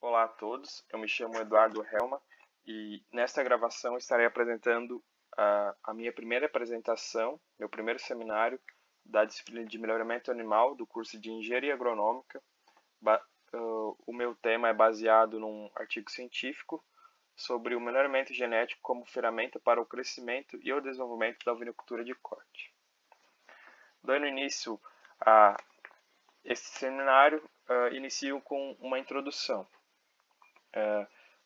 Olá a todos, eu me chamo Eduardo Helma e nesta gravação estarei apresentando a minha primeira apresentação, meu primeiro seminário da disciplina de melhoramento animal do curso de Engenharia Agronômica. O meu tema é baseado num artigo científico sobre o melhoramento genético como ferramenta para o crescimento e o desenvolvimento da ovinocultura de corte. Dando início a esse seminário, inicio com uma introdução.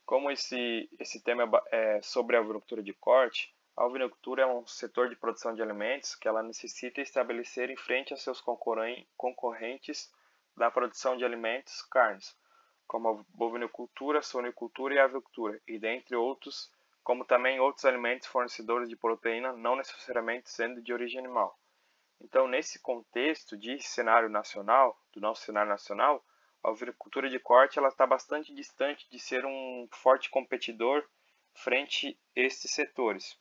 Como esse tema é sobre a ovinocultura de corte, a ovinocultura é um setor de produção de alimentos que ela necessita estabelecer em frente a seus concorrentes da produção de alimentos, carnes, como a bovinocultura, suinocultura e avicultura, e dentre outros, como também outros alimentos fornecedores de proteína, não necessariamente sendo de origem animal. Então, nesse contexto de cenário nacional, do nosso cenário nacional, a ovinocultura de corte está bastante distante de ser um forte competidor frente a estes setores,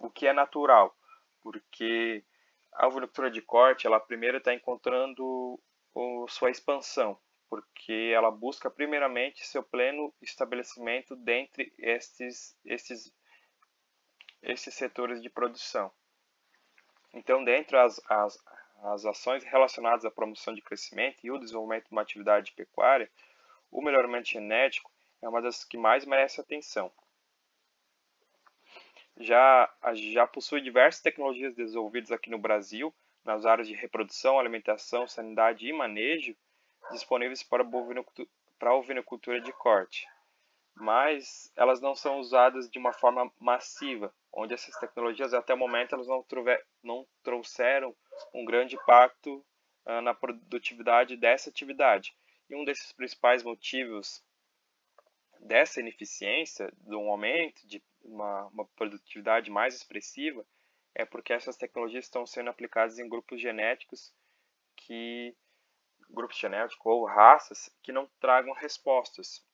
o que é natural, porque a ovinocultura de corte ela primeiro está encontrando sua expansão, porque ela busca primeiramente seu pleno estabelecimento dentre estes setores de produção. Então, dentre as ações relacionadas à promoção de crescimento e o desenvolvimento de uma atividade pecuária, o melhoramento genético é uma das que mais merece atenção. Já possui diversas tecnologias desenvolvidas aqui no Brasil, nas áreas de reprodução, alimentação, sanidade e manejo, disponíveis para a ovinocultura de corte. Mas elas não são usadas de uma forma massiva, onde essas tecnologias até o momento elas não trouxeram um grande impacto na produtividade dessa atividade. E um desses principais motivos dessa ineficiência, de um aumento de uma produtividade mais expressiva, é porque essas tecnologias estão sendo aplicadas em grupos genéticos ou raças que não tragam respostas.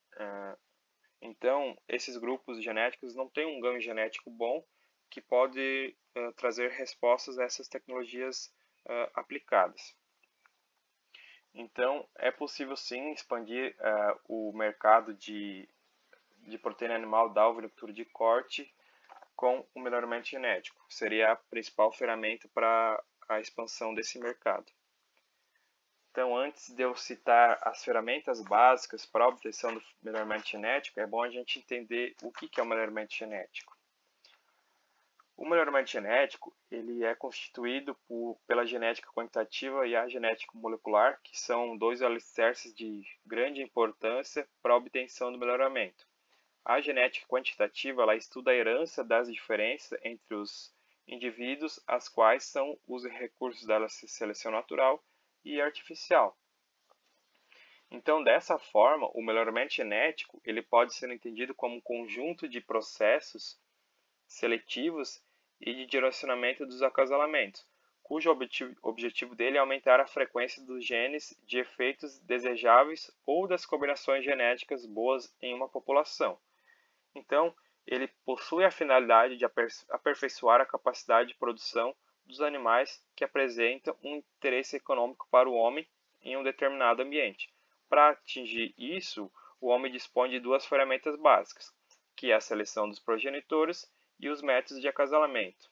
Então, esses grupos genéticos não têm um ganho genético bom que pode trazer respostas a essas tecnologias aplicadas. Então, é possível sim expandir o mercado de proteína animal da ovinocultura de corte com o melhoramento genético. Seria a principal ferramenta para a expansão desse mercado. Então, antes de eu citar as ferramentas básicas para a obtenção do melhoramento genético, é bom a gente entender o que é o melhoramento genético. O melhoramento genético ele é constituído pela genética quantitativa e a genética molecular, que são dois alicerces de grande importância para a obtenção do melhoramento. A genética quantitativa ela estuda a herança das diferenças entre os indivíduos, as quais são os recursos da seleção natural e artificial. Então, dessa forma, o melhoramento genético ele pode ser entendido como um conjunto de processos seletivos e de direcionamento dos acasalamentos, cujo objetivo dele é aumentar a frequência dos genes de efeitos desejáveis ou das combinações genéticas boas em uma população. Então, ele possui a finalidade de aperfeiçoar a capacidade de produção dos animais que apresentam um interesse econômico para o homem em um determinado ambiente. Para atingir isso, o homem dispõe de duas ferramentas básicas, que é a seleção dos progenitores e os métodos de acasalamento.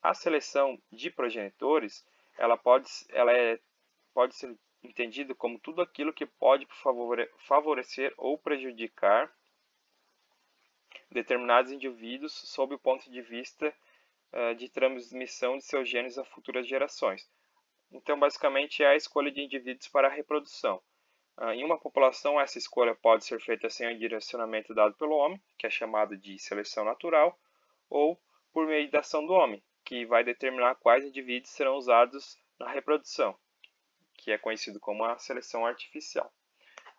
A seleção de progenitores ela pode ser entendida como tudo aquilo que pode favorecer ou prejudicar determinados indivíduos sob o ponto de vista de transmissão de seus genes a futuras gerações. Então, basicamente, é a escolha de indivíduos para a reprodução. Em uma população, essa escolha pode ser feita sem o direcionamento dado pelo homem, que é chamado de seleção natural, ou por meio da ação do homem, que vai determinar quais indivíduos serão usados na reprodução, que é conhecido como a seleção artificial.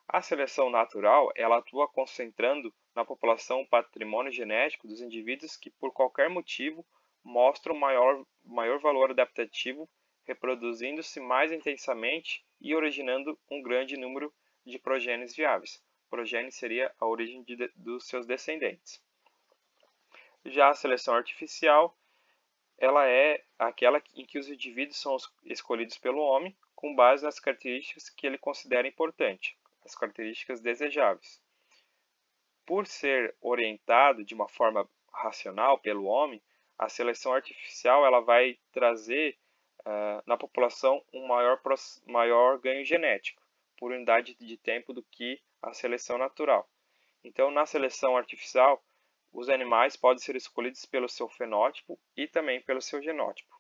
A seleção natural ela atua concentrando na população o patrimônio genético dos indivíduos que, por qualquer motivo, mostram maior valor adaptativo, reproduzindo-se mais intensamente e originando um grande número de progênies viáveis. Progênie seria a origem dos seus descendentes. Já a seleção artificial ela é aquela em que os indivíduos são escolhidos pelo homem com base nas características que ele considera importante. as características desejáveis. Por ser orientado de uma forma racional pelo homem, a seleção artificial ela vai trazer na população um maior ganho genético por unidade de tempo do que a seleção natural. Então, na seleção artificial, os animais podem ser escolhidos pelo seu fenótipo e também pelo seu genótipo.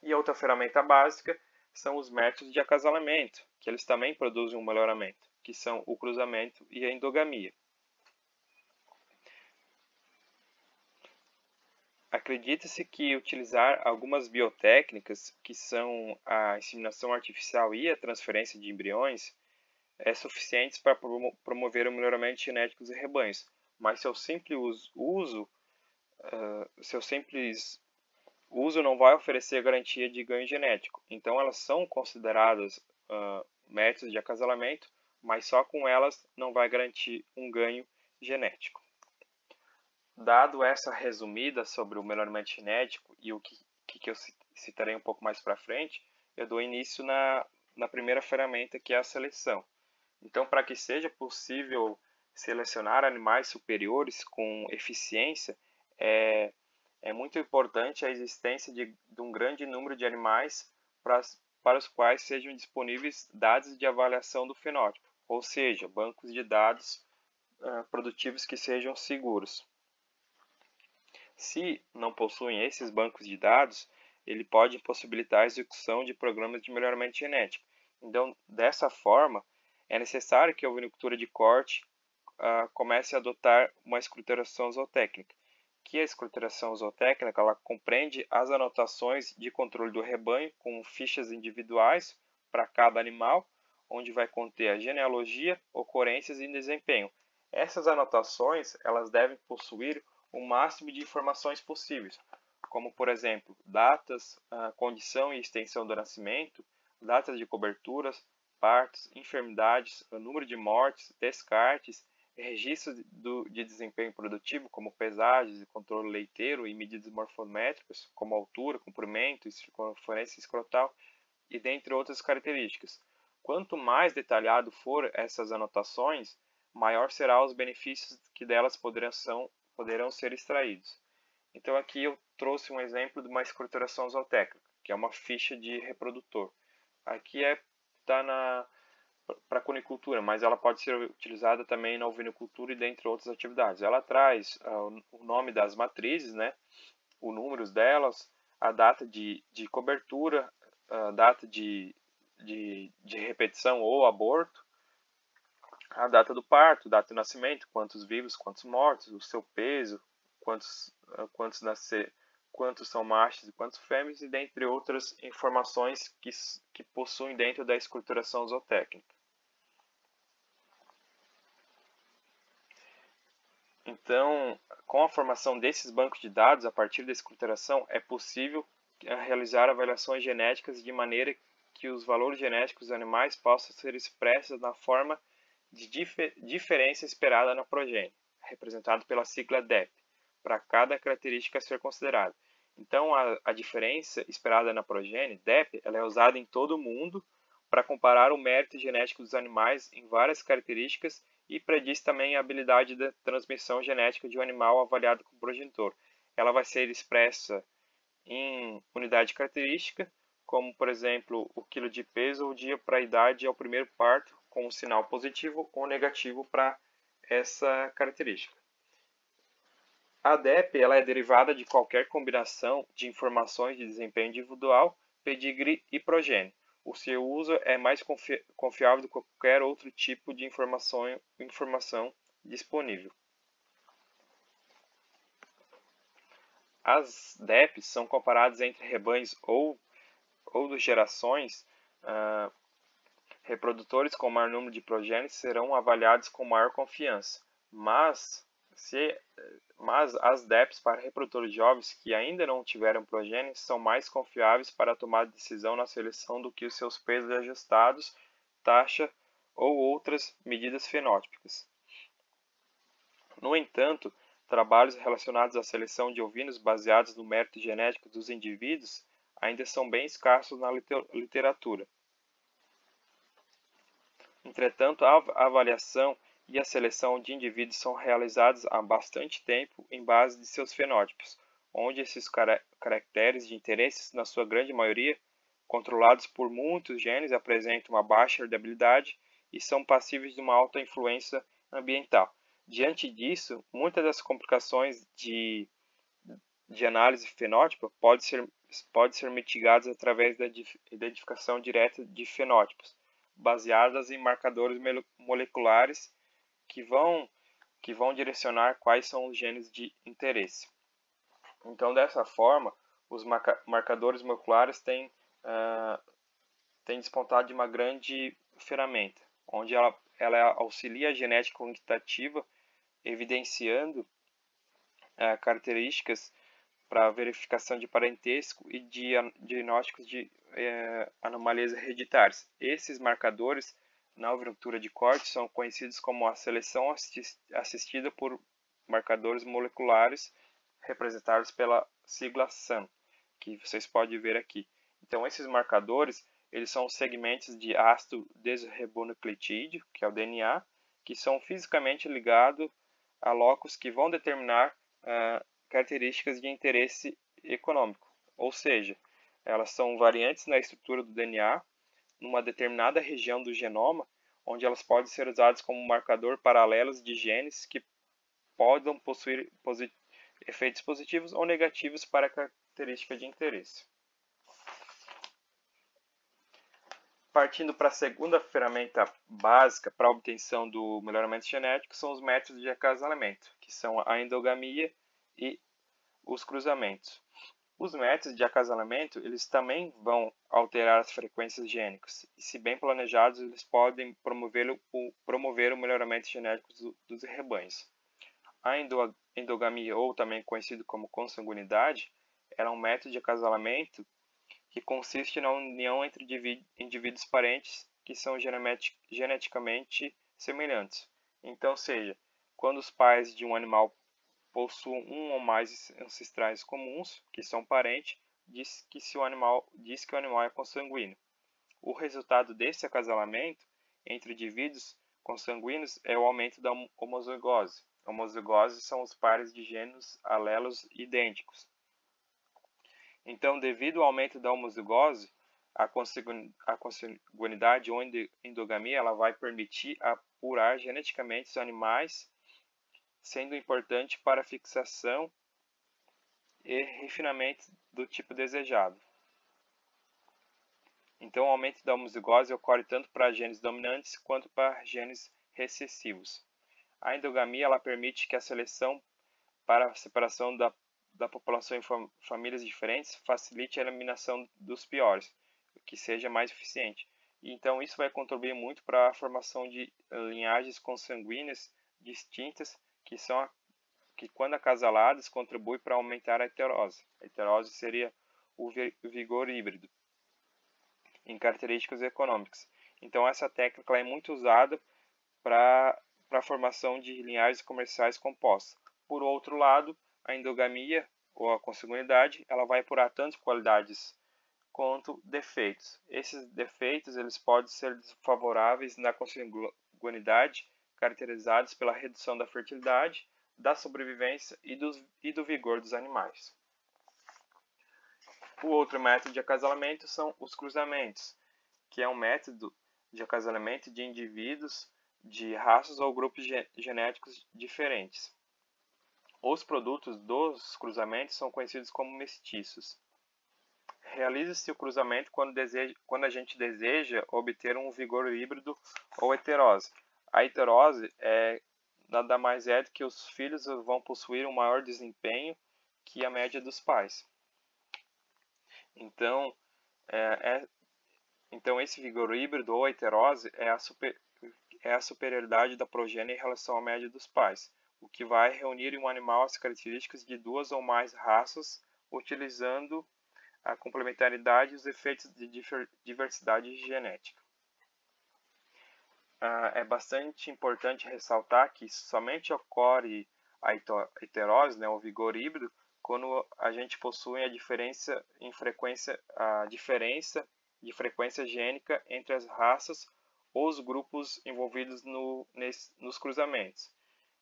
E outra ferramenta básica são os métodos de acasalamento, que eles também produzem um melhoramento, que são o cruzamento e a endogamia. Acredita-se que utilizar algumas biotécnicas, que são a inseminação artificial e a transferência de embriões, é suficiente para promover o melhoramento genético dos rebanhos. Mas seu simples uso não vai oferecer garantia de ganho genético. Então, elas são consideradas métodos de acasalamento, mas só com elas não vai garantir um ganho genético. Dado essa resumida sobre o melhoramento genético e o que eu citarei um pouco mais para frente, eu dou início na primeira ferramenta, que é a seleção. Então, para que seja possível selecionar animais superiores com eficiência, é muito importante a existência de um grande número de animais para os quais sejam disponíveis dados de avaliação do fenótipo, ou seja, bancos de dados produtivos que sejam seguros. Se não possuem esses bancos de dados, ele pode impossibilitar a execução de programas de melhoramento genético. Então, dessa forma, é necessário que a ovinocultura de corte comece a adotar uma escruturação zootécnica. Que a escruturação zootécnica ela compreende as anotações de controle do rebanho com fichas individuais para cada animal, onde vai conter a genealogia, ocorrências e desempenho. Essas anotações elas devem possuir o máximo de informações possíveis, como, por exemplo, datas, condição e extensão do nascimento, datas de coberturas, partos, enfermidades, número de mortes, descartes, registros de desempenho produtivo, como pesagens, controle leiteiro e medidas morfométricas, como altura, comprimento, circunferência escrotal, e dentre outras características. Quanto mais detalhado for essas anotações, maior serão os benefícios que delas poderão ser extraídos. Então aqui eu trouxe um exemplo de uma escrituração zootécnica, que é uma ficha de reprodutor. Aqui está para a cunicultura, mas ela pode ser utilizada também na ovinocultura e dentre outras atividades. Ela traz o nome das matrizes, né, os números delas, a data de cobertura, a data de repetição ou aborto, a data do parto, data do nascimento, quantos vivos, quantos mortos, o seu peso, quantos são machos e quantos fêmeas, e dentre outras informações que possuem dentro da escrituração zootécnica. Então, com a formação desses bancos de dados, a partir da escrituração, é possível realizar avaliações genéticas de maneira que os valores genéticos dos animais possam ser expressos na forma de diferença esperada na progênie, representado pela sigla DEP, para cada característica a ser considerada. Então, a diferença esperada na progênie, DEP, ela é usada em todo o mundo para comparar o mérito genético dos animais em várias características e prediz também a habilidade da transmissão genética de um animal avaliado como progenitor. Ela vai ser expressa em unidade característica, como, por exemplo, o quilo de peso ou o dia para a idade ao primeiro parto, com um sinal positivo ou negativo para essa característica. A DEP ela é derivada de qualquer combinação de informações de desempenho individual, pedigree e progênie. O seu uso é mais confiável do que qualquer outro tipo de informação disponível. As DEPs são comparadas entre rebanhos ou gerações. Reprodutores com maior número de progênitos serão avaliados com maior confiança, mas as DEPs para reprodutores jovens que ainda não tiveram progênitos são mais confiáveis para tomar decisão na seleção do que os seus pesos ajustados, taxa ou outras medidas fenótipicas. No entanto, trabalhos relacionados à seleção de ovinos baseados no mérito genético dos indivíduos ainda são bem escassos na literatura. Entretanto, a avaliação e a seleção de indivíduos são realizados há bastante tempo em base de seus fenótipos, onde esses caracteres de interesse, na sua grande maioria, controlados por muitos genes, apresentam uma baixa herdabilidade e são passíveis de uma alta influência ambiental. Diante disso, muitas das complicações de análise fenótipa podem ser mitigadas através da identificação direta de fenótipos, baseadas em marcadores moleculares que vão direcionar quais são os genes de interesse. Então, dessa forma, os marcadores moleculares têm despontado de uma grande ferramenta, onde ela auxilia a genética quantitativa, evidenciando características para verificação de parentesco e de diagnósticos de anomalias hereditárias. Esses marcadores na alveolectura de corte são conhecidos como a seleção assistida por marcadores moleculares, representados pela sigla SAM, que vocês podem ver aqui. Então, esses marcadores eles são segmentos de ácido desribonucleotídeo, que é o DNA, que são fisicamente ligados a locos que vão determinar características de interesse econômico, ou seja, elas são variantes na estrutura do DNA, numa determinada região do genoma, onde elas podem ser usadas como marcador paralelos de genes que podem possuir efeitos positivos ou negativos para a característica de interesse. Partindo para a segunda ferramenta básica para a obtenção do melhoramento genético, são os métodos de acasalamento, que são a endogamia e os cruzamentos. Os métodos de acasalamento eles também vão alterar as frequências gênicas, e se bem planejados, eles podem promover o melhoramento genético dos rebanhos. A endogamia, ou também conhecido como consanguinidade, é um método de acasalamento que consiste na união entre indivíduos parentes que são geneticamente semelhantes. Então, seja, quando os pais de um animal possuem um ou mais ancestrais comuns, que são parentes, diz que o animal é consanguíneo. O resultado desse acasalamento entre indivíduos consanguíneos é o aumento da homozigose. A homozigose são os pares de gêmeos alelos idênticos. Então, devido ao aumento da homozigose, a consanguinidade ou endogamia ela vai permitir apurar geneticamente os animais, sendo importante para a fixação e refinamento do tipo desejado. Então, o aumento da homozigose ocorre tanto para genes dominantes quanto para genes recessivos. A endogamia ela permite que a seleção para a separação da população em famílias diferentes facilite a eliminação dos piores, o que seja mais eficiente. E, então, isso vai contribuir muito para a formação de linhagens consanguíneas distintas que quando acasaladas, contribuem para aumentar a heterose. A heterose seria o vigor híbrido em características econômicas. Então, essa técnica é muito usada para a formação de linhagens comerciais compostas. Por outro lado, a endogamia ou a consanguinidade, ela vai apurar tanto qualidades quanto defeitos. Esses defeitos eles podem ser desfavoráveis na consanguinidade, caracterizados pela redução da fertilidade, da sobrevivência e do vigor dos animais. O outro método de acasalamento são os cruzamentos, que é um método de acasalamento de indivíduos de raças ou grupos genéticos diferentes. Os produtos dos cruzamentos são conhecidos como mestiços. Realiza-se o cruzamento quando a gente deseja obter um vigor híbrido ou heterose. A heterose nada mais é do que os filhos vão possuir um maior desempenho que a média dos pais. Então, esse vigor híbrido ou heterose é a superioridade da progênie em relação à média dos pais, o que vai reunir em um animal as características de duas ou mais raças, utilizando a complementaridade e os efeitos de diversidade genética. É bastante importante ressaltar que somente ocorre a heterose, o vigor híbrido, quando a gente possui a diferença de frequência gênica entre as raças os grupos envolvidos nos cruzamentos.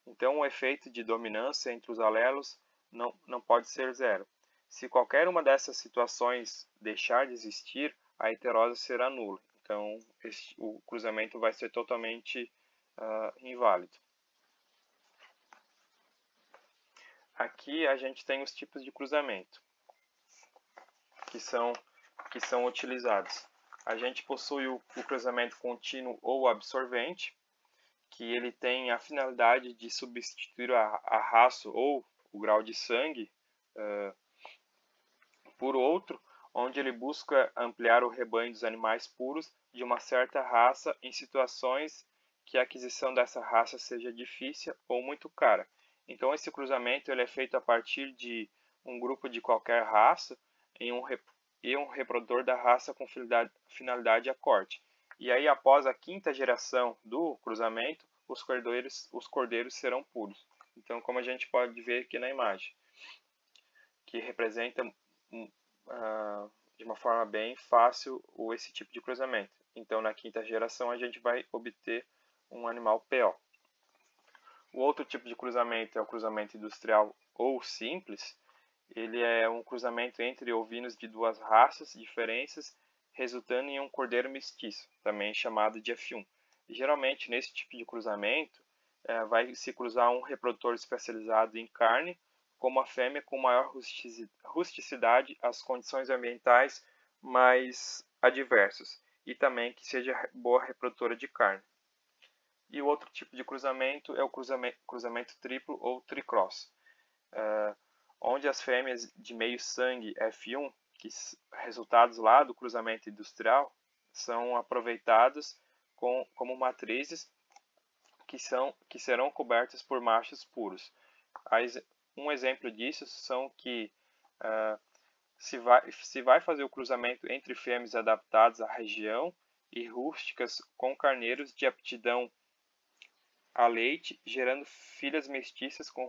Então, o efeito de dominância entre os alelos não pode ser zero. Se qualquer uma dessas situações deixar de existir, a heterose será nula. Então, o cruzamento vai ser totalmente inválido. Aqui a gente tem os tipos de cruzamento que são utilizados. A gente possui o cruzamento contínuo ou absorvente, que ele tem a finalidade de substituir a raça ou o grau de sangue por outro, onde ele busca ampliar o rebanho dos animais puros de uma certa raça em situações que a aquisição dessa raça seja difícil ou muito cara. Então, esse cruzamento ele é feito a partir de um grupo de qualquer raça e um reprodutor da raça com finalidade a corte. E aí, após a quinta geração do cruzamento, os cordeiros serão puros. Então, como a gente pode ver aqui na imagem, que representa de uma forma bem fácil esse tipo de cruzamento. Então, na quinta geração, a gente vai obter um animal PO. O outro tipo de cruzamento é o cruzamento industrial ou simples. Ele é um cruzamento entre ovinos de duas raças diferentes, resultando em um cordeiro mestiço, também chamado de F1. E, geralmente, nesse tipo de cruzamento, vai se cruzar um reprodutor especializado em carne com uma fêmea com maior rusticidade, as condições ambientais mais adversas, e também que seja boa reprodutora de carne. E o outro tipo de cruzamento é o cruzamento triplo ou tricross, onde as fêmeas de meio sangue F1, resultados lá do cruzamento industrial, são aproveitadas como matrizes que serão cobertas por machos puros. Um exemplo disso são que se vai fazer o cruzamento entre fêmeas adaptadas à região e rústicas com carneiros de aptidão a leite, gerando filhas mestiças com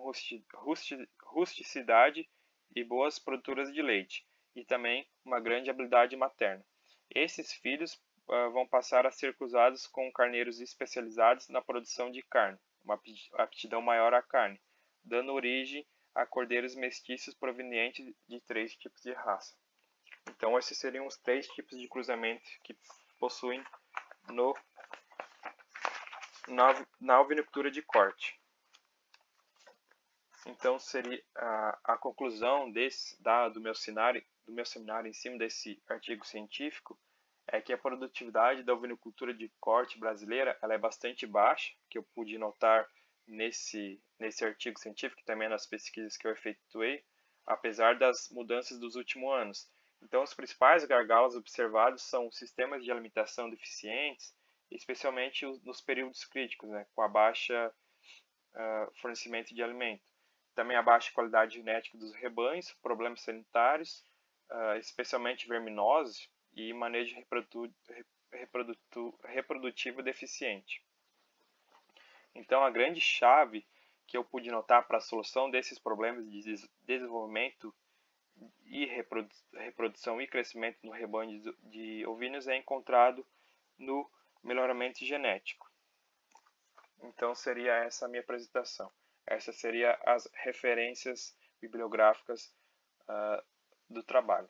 rusticidade e boas produtoras de leite, e também uma grande habilidade materna. Esses filhos vão passar a ser cruzados com carneiros especializados na produção de carne, uma aptidão maior à carne, dando origem a cordeiros mestiços provenientes de 3 tipos de raça. Então, esses seriam os 3 tipos de cruzamento que possuem na ovinocultura de corte. Então, seria a conclusão do meu seminário em cima desse artigo científico é que a produtividade da ovinocultura de corte brasileira ela é bastante baixa, que eu pude notar nesse artigo científico e também nas pesquisas que eu efetuei, apesar das mudanças dos últimos anos. Então, os principais gargalos observados são os sistemas de alimentação deficientes, especialmente nos períodos críticos, né, com a baixa fornecimento de alimento. Também a baixa qualidade genética dos rebanhos, problemas sanitários, especialmente verminose e manejo reprodutivo deficiente. Então, a grande chave que eu pude notar para a solução desses problemas de desenvolvimento e reprodução e crescimento no rebanho de ovinos é encontrado no melhoramento genético. Então, seria essa a minha apresentação. Essas seriam as referências bibliográficas do trabalho.